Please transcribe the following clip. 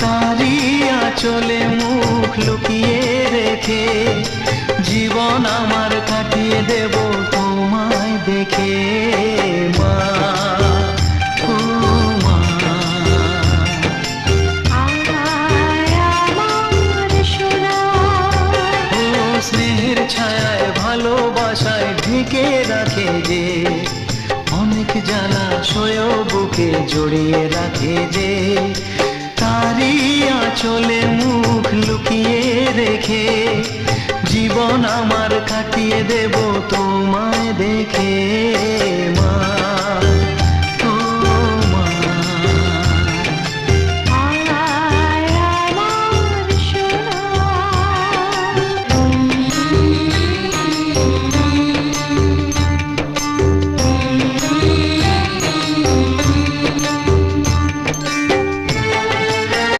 তারি আঁচলে মুখ লুকিয়ে রেখে জীবন আমার কাটিয়ে দেব তোমায় দেখে মা, ও মা। ও স্নেহের ছায়ায় ভালোবাসায় ঢেকে রাখে যে, অনেক জ্বালা সয় বুকে জড়িয়ে রাখে যে, তারি আঁচলে মুখ লুকিয়ে রেখে জীবন আমার কাটিয়ে দেব তোমায় দেখে মা।